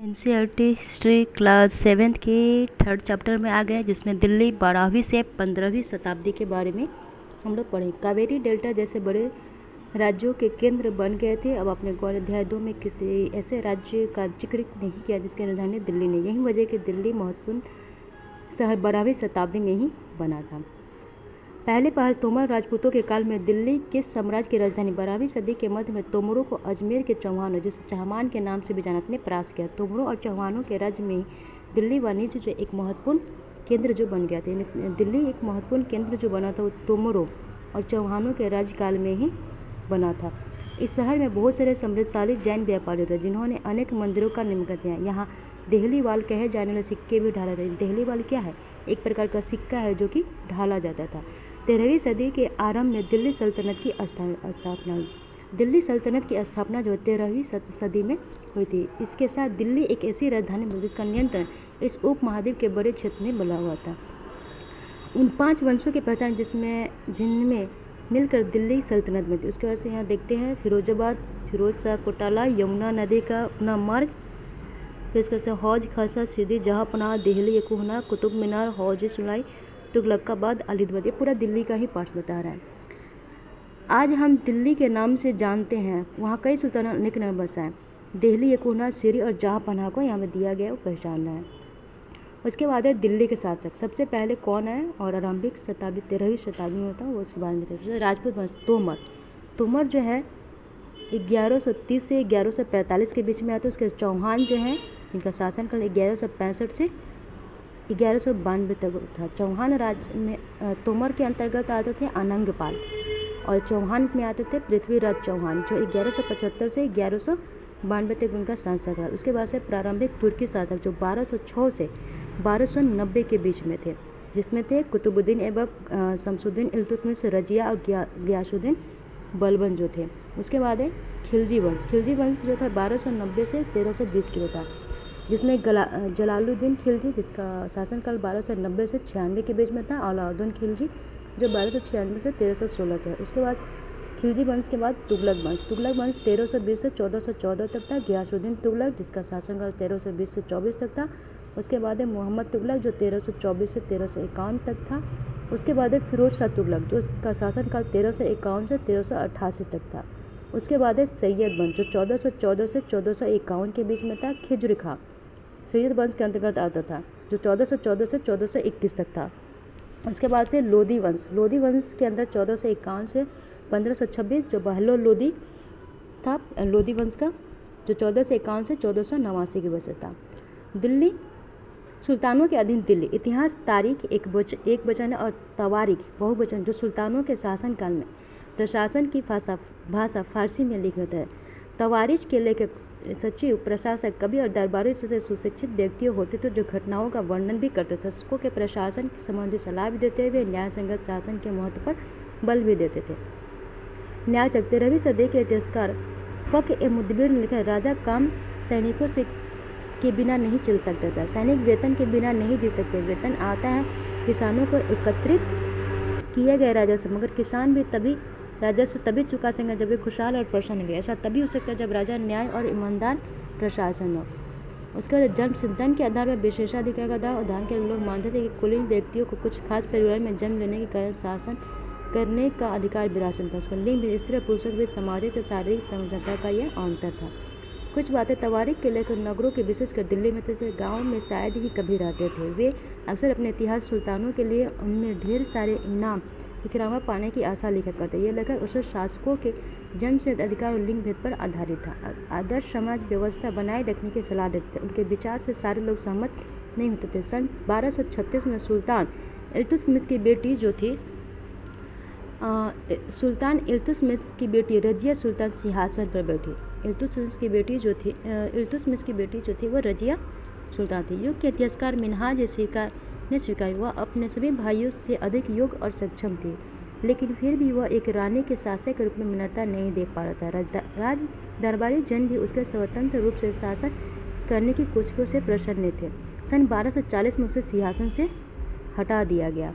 NCERT history class 7th के 3rd chapter में आ गए, जिसमें दिल्ली 12वीं से 15वीं शताब्दी के बारे में हम लोग पढ़े। कावेरी डेल्टा जैसे बड़े राज्यों के केंद्र बन गए थे। अब अपने गौर अध्याय 2 में किसी ऐसे राज्य का जिक्र नहीं किया जिसकी राजधानी दिल्ली नहीं। यही वजह कि दिल्ली महत्वपूर्ण शहर 12वीं शताब्दी में ही बना था। पहले तोमर राजपूतों के काल में दिल्ली के साम्राज्य की राजधानी 12वीं सदी के मध्य में तोमरों को अजमेर के चौहानों, जिसे चहमान के नाम से भी जाना, ने परास्त किया। तोमरों और चौहानों के राज्य में दिल्ली वाणिज्य जो एक महत्वपूर्ण केंद्र जो बन गया था। दिल्ली एक महत्वपूर्ण केंद्र जो बना था वो तोमरों और चौहानों के राज्यकाल में ही बना था। इस शहर में बहुत सारे समृद्धशाली जैन व्यापारी थे जिन्होंने अनेक मंदिरों का निर्माण किया। यहाँ देहलीवाल कहे जाने वाले सिक्के भी ढाला जाते। देहलीवाल क्या है? एक प्रकार का सिक्का है जो कि ढाला जाता था। 13वीं सदी के आरंभ में दिल्ली सल्तनत की स्थापना हुई। दिल्ली सल्तनत की स्थापना जो 13वीं सदी में हुई थी। इसके साथ दिल्ली एक ऐसी राजधानी बनी जिसका नियंत्रण इस उपमहाद्वीप के बड़े क्षेत्र में बना हुआ था। उन 5 वंशों की पहचान जिनमें मिलकर दिल्ली सल्तनत में थी। उसके बाद से यहाँ देखते हैं फिरोजाबाद, फिरोज शाह कोटाला, यमुना नदी का अपना मार्ग, फिर इसके से हौज खासा, सिद्दी, जहाँपनाह, दिल्ली यकुहना, कुतुब मीनार, हौज सुलाई, तुगलकाबाद, अलीदवाद। ये पूरा दिल्ली का ही पार्ट बता रहा है। आज हम दिल्ली के नाम से जानते हैं। वहाँ कई सुल्तान अनेक नाम बसाए। दिल्ली यकुहना, सिरी और जहाँपनाह को यहाँ में दिया गया वो पहचानना है। उसके बाद है दिल्ली के शासक। सबसे पहले कौन है और आरंभिक शताब्दी 13वीं शताब्दी में होता है वो उसके बारे में। राजपूत वंश तोमर जो है 1130 से 1145 के बीच में आता है। उसके चौहान जो है इनका शासनकाल 1165 से 1192 तक था। चौहान राज्य में तोमर के अंतर्गत आते थे अनंगपाल और चौहान में आते थे पृथ्वीराज चौहान जो 1175 से 1192 तक उनका शासक रहा। उसके बाद से प्रारंभिक तुर्की शासक जो 1206 से 1290 के बीच में थे, जिसमें थे कुतुबुद्दीन एबक, शमसुद्दीन इल्तुतमिश, रजिया और गियासुद्दीन बलबन जो थे। उसके बाद है खिलजी वंश। खिलजी वंश जो था 1290 से 1320 के था, जिसमें जलालुद्दीन खिलजी जिसका शासनकाल 1290 से 96 के बीच में था। अलाउद्दीन खिलजी जो 1296 से 1316 के। उसके बाद खिलजी वंश के बाद तुगलक वंश। तुगलक वंश 1320 से 1414 तक था। गियासुद्दीन तुगलक जिसका शासनकाल 1320 से 24 तक था। उसके बाद है मोहम्मद तुगलक जो 1324 से 1351 तक था। उसके बाद है फिरोज शाह तुगलक जो इसका शासनकाल 1351 से 1388 तक था। उसके बाद है सैयद वंश जो 1414 से 1451 के बीच में था। खिज्र खां सैयद वंश के अंतर्गत आता था जो 1414 से 1421 तक था। उसके बाद से लोधी वंश। लोधी वंश के अंदर 1451 से 1526 जो बहलोल लोधी था लोधी वंश का, जो 1451 से 1489 की वजह था। दिल्ली सुल्तानों के अधीन दिल्ली। इतिहास तारीख एक वचन और तवारीख बहुवचन जो सुल्तानों के शासनकाल में प्रशासन की भाषा फारसी में लिखित है। तवारीख के लेखक सचिव, प्रशासक, कवि और दरबारी से सुशिक्षित व्यक्ति होते थे जो घटनाओं का वर्णन भी करते थे, शासकों के प्रशासन संबंधी सलाह भी देते हुए न्याय संगत शासन के महत्व पर बल भी देते थे। न्यायचक 13वीं सदी के इतिहासकार फ़ख-ए-मुदब्बिर ने लिखा, राजा काम सैनिकों से के बिना नहीं चल सकता था। सैनिक वेतन के बिना नहीं जी सकते। वेतन आता है किसानों को एकत्रित किए गए राजस्व, मगर किसान भी राजस्व तभी चुका सकेंगे जब वे खुशहाल और प्रसन्न होंगे। ऐसा तभी हो सकता है जब राजा न्याय और ईमानदार प्रशासन हो। उसके बाद जन्म के आधार पर विशेषाधिकार का दावा। उदाहरण के लिए लोग मानते थे कि कुलीन व्यक्तियों को कुछ खास परिवार में जन्म लेने के कारण शासन करने का अधिकार विरासत था। उसका लिंग भी स्त्री और पुरुषों के बीच सामाजिक और शारीरिक समझौता का यह अंतर था। कुछ बातें तवारीख के लेकर नगरों के विशेषकर दिल्ली में थे, गाँव में शायद ही कभी रहते थे। वे अक्सर अपने इतिहास सुल्तानों के लिए उनमें ढेर सारे इनाम इकरामा पाने की आशा लिखा करते। ये लेखक उस शासकों के जन्म से अधिकार और लिंग भेद पर आधारित था। आदर्श समाज व्यवस्था बनाए रखने की सलाह देते थे। उनके विचार से सारे लोग सहमत नहीं होते थे। सन 1236 में सुल्तान इल्तुतमिश की बेटी जो थी सुल्तान इल्तुतमिश की बेटी रजिया सुल्तान सिंहासन पर बैठी। इल्तुतमिश की बेटी जो थी वो रजिया सुल्तान थी। युग के इतिहासकार मिनहाज ने स्वीकार वह अपने सभी भाइयों से अधिक योग्य और सक्षम थी, लेकिन फिर भी वह एक रानी के शासक के रूप में मान्यता नहीं दे पा रहा था। राज दरबारी जन भी उसके स्वतंत्र रूप से शासन करने की कोशिशों से प्रसन्न थे। सन 1240 में उसे सिंहासन से हटा दिया गया।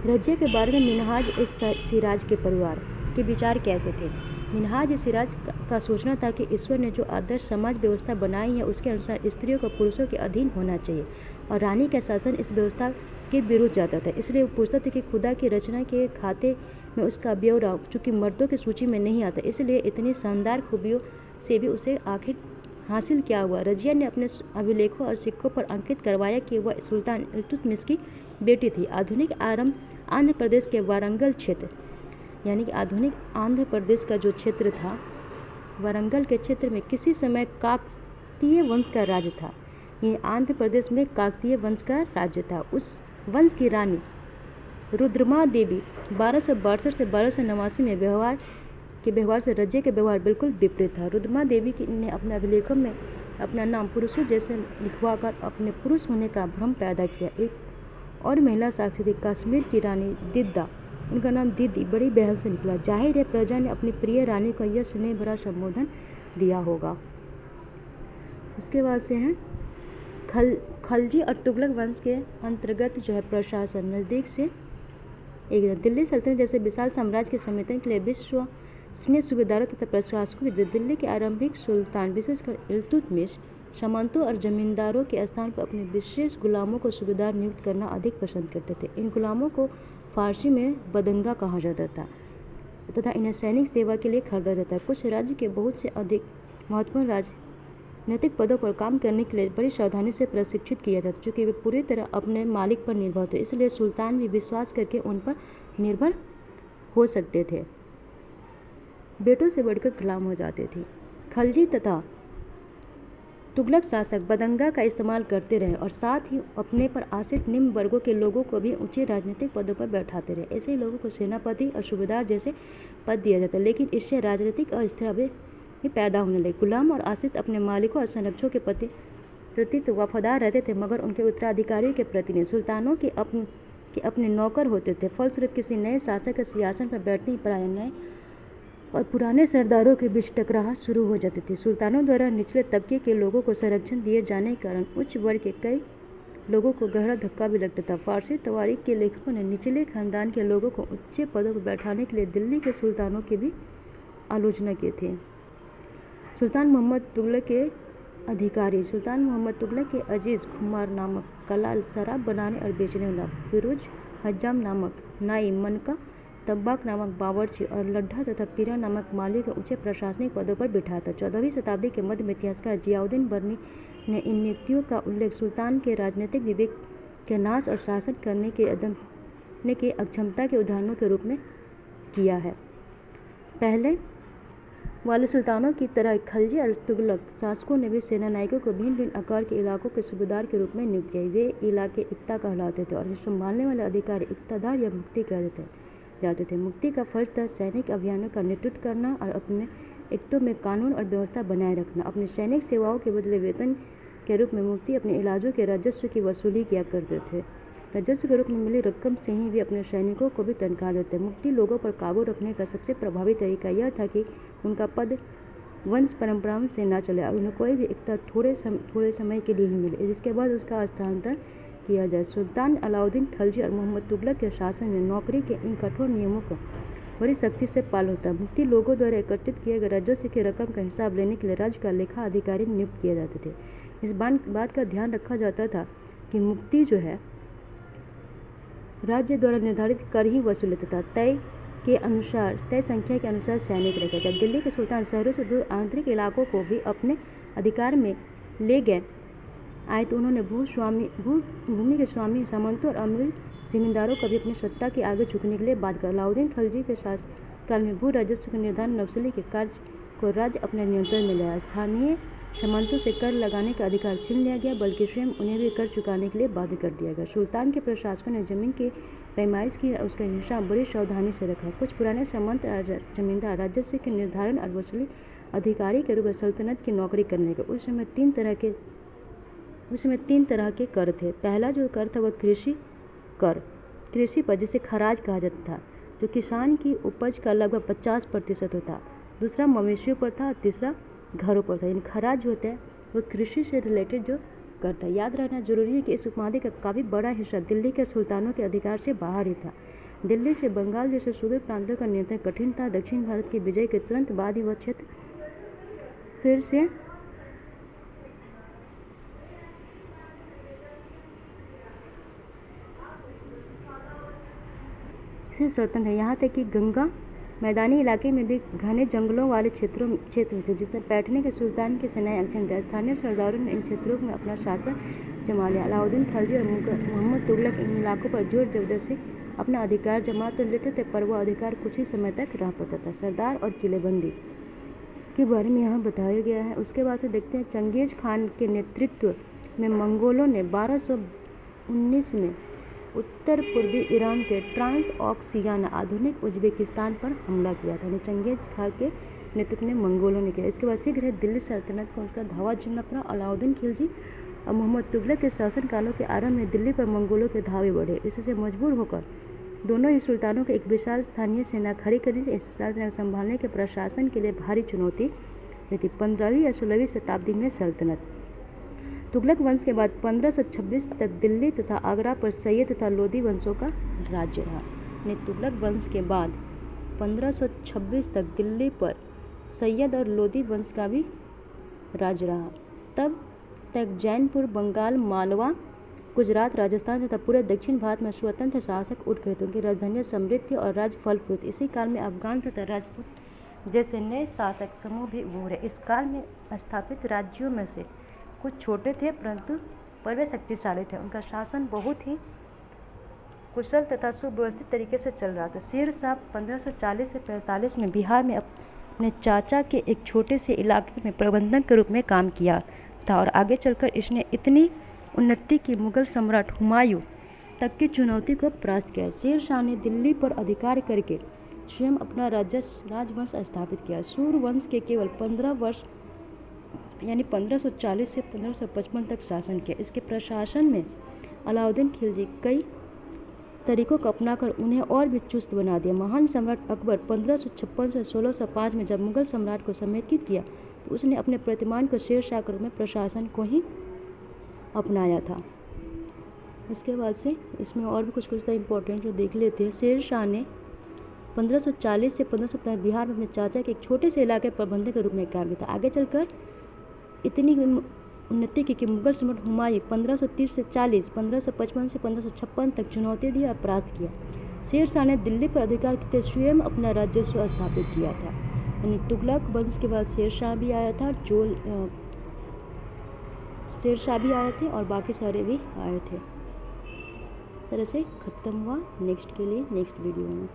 रजिया के बारे में मिनहाज सिराज के परिवार के विचार कैसे थे? मिनहाज सिराज का सोचना था कि ईश्वर ने जो आदर्श समाज व्यवस्था बनाई है उसके अनुसार स्त्रियों को पुरुषों के अधीन होना चाहिए और रानी का शासन इस व्यवस्था के विरुद्ध जाता था। इसलिए वो पूछता था कि खुदा की रचना के खाते में उसका ब्यौरा चूँकि मर्दों की सूची में नहीं आता, इसलिए इतनी शानदार खूबियों से भी उसे आखिर हासिल क्या हुआ। रजिया ने अपने अभिलेखों और सिक्कों पर अंकित करवाया कि वह सुल्तान इल्तुतमिश की बेटी थी। आधुनिक आंध्र प्रदेश के वारंगल क्षेत्र, यानी कि आधुनिक आंध्र प्रदेश का जो क्षेत्र था, वारंगल के क्षेत्र में किसी समय काकतीय वंश का राज्य था। ये आंध्र प्रदेश में काकतीय वंश का राज्य था। उस वंश की रानी रुद्रमा देवी 1262 से 1289 में व्यवहार से रजिया के व्यवहार बिल्कुल विपरीत था। रुद्रमा देवी ने अपने अभिलेखों में अपना नाम पुरुषों जैसे लिखवाकर अपने पुरुष होने का भ्रम पैदा किया। एक और महिला साक्षी थी कश्मीर की रानी दिद्दा, उनका नाम दीदी बड़ी बहन से निकला। जाहिर है प्रजा ने अपनी प्रिय रानी को यह स्नेह भरा संबोधन दिया होगा। उसके बाद से हैं खलजी और तुगलक वंश के अंतर्गत जो है प्रशासन नज़दीक से एक दिल्ली सल्तनत जैसे विशाल साम्राज्य के समेटने के लिए विश्वसनीय सूबेदारों तथा प्रशासकों की दिल्ली के आरंभिक सुल्तान विशेषकर इल्तुतमिश सामंतों और जमींदारों के स्थान पर अपने विशेष गुलामों को सूबेदार नियुक्त करना अधिक पसंद करते थे। इन गुलामों को फारसी में बदंगा कहा जाता था तथा इन्हें सैनिक सेवा के लिए खरीदा जाता है। कुछ राज्य के बहुत से अधिक महत्वपूर्ण राजनीतिक पदों पर काम करने के लिए बड़ी सावधानी से प्रशिक्षित किया जाता, चूँकि वे पूरी तरह अपने मालिक पर निर्भर थे, इसलिए सुल्तान भी विश्वास करके उन पर निर्भर हो सकते थे। बेटों से बढ़कर गुलाम हो जाते थे। खलजी तथा तुगलक शासक बदंगा का इस्तेमाल करते रहे और साथ ही अपने पर आश्रित निम्न वर्गों के लोगों को भी ऊंचे राजनीतिक पदों पर बैठाते रहे। ऐसे लोगों को सेनापति और सूबेदार जैसे पद दिया जाता, लेकिन इससे राजनीतिक अस्थिरता पैदा होने लगी। गुलाम और आश्रित अपने मालिकों और संरक्षकों के प्रति तो वफादार रहते थे, मगर उनके उत्तराधिकारियों के प्रति नहीं। सुल्तानों के अपने नौकर होते थे। फलस्वरूप किसी नए शासक के सिंहासन पर बैठने ही प्राय नए और पुराने सरदारों के बीच टकराहट शुरू हो जाती थी। सुल्तानों द्वारा निचले तबके के लोगों को संरक्षण दिए जाने के कारण उच्च वर्ग के कई लोगों को गहरा धक्का भी लगता था। फारसी तवारीख के लेखकों ने निचले खानदान के लोगों को ऊंचे पदों पर बैठाने के लिए दिल्ली के सुल्तानों की भी आलोचना की थी। सुल्तान मोहम्मद तुगलक के अधिकारी सुल्तान मोहम्मद तुगलक के अजीज़ खुमार नामक कलाल, शराब बनाने और बेचने वाला फिरोज हज्जाम नामक नाई, मनका तब्बाक नामक बावर्ची और लड्ढा तथा पीरा नामक माली को ऊंचे प्रशासनिक पदों पर बिठाया था। 14वीं शताब्दी के मध्य में इतिहासकार जियाउद्दीन बर्नी ने इन नियुक्तियों का उल्लेख सुल्तान के राजनीतिक विवेक के नाश और शासन करने के अक्षमता के उदाहरणों के रूप में किया है। पहले वाले सुल्तानों की तरह खलजी और तुगलक शासकों ने भी सेना नायकों को भिन्न भिन्न आकार के इलाकों के सूबेदार के रूप में नियुक्त किया। वे इलाके इक्ता कहलाते थे और संभालने वाले अधिकारी इक्तादार या मुफ्ती कहते जाते थे। मुफ्ती का फर्ज था सैनिक अभियानों का नेतृत्व करना और अपने इक्तों में कानून और व्यवस्था बनाए रखना। अपनी सैनिक सेवाओं के बदले वेतन के रूप में मुफ्ती अपने इलाजों के राजस्व की वसूली किया करते थे। राजस्व के रूप में मिली रकम से ही वे अपने सैनिकों को भी तनख्वाह देते। मुफ्ती लोगों पर काबू रखने का सबसे प्रभावी तरीका यह था कि उनका पद वंश परंपराओं से न चले और उन्हें कोई भी इक्ता थोड़े समय के लिए ही मिले, जिसके बाद उसका हस्तांतरण किया जाए। सुल्तान अलाउद्दीन खलजी और मोहम्मद तुगलक के शासन में नौकरी के इन कठोर नियमों का बड़ी सख्ती से पालन होता है। मुफ्ती लोगों द्वारा एकत्रित किए गए राजस्व की रकम का हिसाब लेने के लिए राज्य का लेखा अधिकारी नियुक्त किए जाते थे। इस बात का ध्यान रखा जाता था कि मुफ्ती जो है राज्य द्वारा निर्धारित कर ही वसूल लेता था। तय संख्या के अनुसार सैनिक रखे। जब दिल्ली के सुल्तान शहरों से दूर आंतरिक इलाकों को भी अपने अधिकार में ले गए आए तो उन्होंने भूमि के स्वामी सामंतों और अमीर जमींदारों को भी अपनी सत्ता के आगे झुकने के लिए बाध्य कर। अलाउद्दीन खलजी के शासनकाल में भू राजस्व के निर्धारण नवसली के कार्य को राज्य अपने नियंत्रण में लाया। स्थानीय सामंतों से कर लगाने का अधिकार छीन लिया गया, बल्कि स्वयं उन्हें भी कर चुकाने के लिए बाध्य कर दिया गया। सुल्तान के प्रशासकों ने जमीन की पैमाइश की और उसका हिसाब बड़ी सावधानी से रखा। कुछ पुराने सामंत जमींदार राजस्व के निर्धारण और वसूली अधिकारी के रूप में सल्तनत की नौकरी करने के उस समय तीन तरह के कर थे। पहला जो कर था वह कृषि पर, जिसे खराज कहा जाता था, जो किसान की उपज का लगभग 50% होता। दूसरा मवेशियों पर था और तीसरा घरों पर था। इन खराज जो होता है वो कृषि से रिलेटेड जो करता है। याद रखना जरूरी है कि इस उपाधि का काफ़ी बड़ा हिस्सा दिल्ली के सुल्तानों के अधिकार से बाहर ही था। दिल्ली से बंगाल जैसे सुदूर प्रांतों का नियंत्रण कठिन था। दक्षिण भारत की विजय के तुरंत बाद ही वह क्षेत्र फिर से स्वतंत्र है। यहाँ तक कि गंगा मैदानी इलाके में भी घने जंगलों वाले क्षेत्र थे, जिसमें बैठने के सुल्तान की सेनाएं अक्षम थी। स्थानीय सरदारों ने इन क्षेत्रों में अपना शासन जमा लिया। अलाउद्दीन खिलजी और मोहम्मद तुगलक इन इलाकों पर जोर जबरदस्ती अपना अधिकार जमा तो लेते थे, पर वह अधिकार कुछ ही समय तक रह पाता था। सरदार और किलेबंदी के बारे में यहाँ बताया गया है। उसके बाद से देखते हैं, चंगेज खान के नेतृत्व में मंगोलों ने 1219 में उत्तर पूर्वी ईरान के ट्रांस ऑक्सियाना आधुनिक उज्बेकिस्तान पर हमला किया था। चंगेज खान के नेतृत्व में मंगोलों ने किया। इसके बाद शीघ्र है दिल्ली सल्तनत को उसका धावा झेलना पड़ा। अलाउद्दीन खिलजी और मोहम्मद तुगलक के शासनकालों के आरंभ में दिल्ली पर मंगोलों के धावे बढ़े। इससे मजबूर होकर दोनों ही सुल्तानों को एक विशाल स्थानीय सेना खड़ी करनी चाहिए। इस सेना को संभालने के प्रशासन के लिए भारी चुनौती थी। 15वीं या 16वीं शताब्दी में सल्तनत तुगलक वंश के बाद 1526 तक दिल्ली तथा आगरा पर सैयद तथा लोदी वंशों का राज्य रहा। तुगलक वंश के बाद 1526 तक दिल्ली पर सैयद और लोदी वंश का भी राज्य रहा। तब तक जैनपुर, बंगाल, मालवा, गुजरात, राजस्थान तथा पूरे दक्षिण भारत में स्वतंत्र शासक उठ गए थे। उनकी राजधानियाँ समृद्ध और राज्य फल फूल थी। इसी काल में अफगान तथा राजपूत जैसे नए शासक समूह भी उभरे। इस काल में स्थापित राज्यों में से कुछ छोटे थे, परंतु पर वे शक्तिशाली थे। उनका शासन बहुत ही कुशल तथा सुव्यवस्थित तरीके से चल रहा था। शेर शाह 1540 से 45 में बिहार में अपने चाचा के एक छोटे से इलाके में प्रबंधक के रूप में काम किया था और आगे चलकर इसने इतनी उन्नति की मुगल सम्राट हुमायूं तक की चुनौती को परास्त किया। शेर शाह ने दिल्ली पर अधिकार करके स्वयं अपना राजवंश स्थापित किया। सूर्यवंश के केवल 15 वर्ष यानी 1540 से 1555 तक शासन किया। इसके प्रशासन में अलाउद्दीन खिलजी कई तरीकों को अपनाकर उन्हें और भी चुस्त बना दिया। महान सम्राट अकबर 1556 से 1605 में जब मुगल सम्राट को समेकित किया तो उसने अपने प्रतिमान को शेर शाह के रूप में प्रशासन को ही अपनाया था। इसके बाद से इसमें और भी कुछ था इम्पोर्टेंट जो देख लेते हैं। शेर शाह ने 1540 से 1555 बिहार में अपने चाचा के एक छोटे से इलाके प्रबंधक के रूप में काम किया था। आगे चलकर इतनी उन्नति की कि मुगल सम्राट हुमायूं 1530 से 40, 1555 से 1556 तक चुनौती दी और परास्त किया। शेर शाह ने दिल्ली पर अधिकार करके स्वयं अपना राजस्व स्थापित किया था। यानी तुगलक वंश के बाद शेर शाह भी आया था, शेर शाह भी आए थे और बाकी सारे भी आए थे। इस तरह से ख़त्म हुआ। नेक्स्ट के लिए नेक्स्ट वीडियो में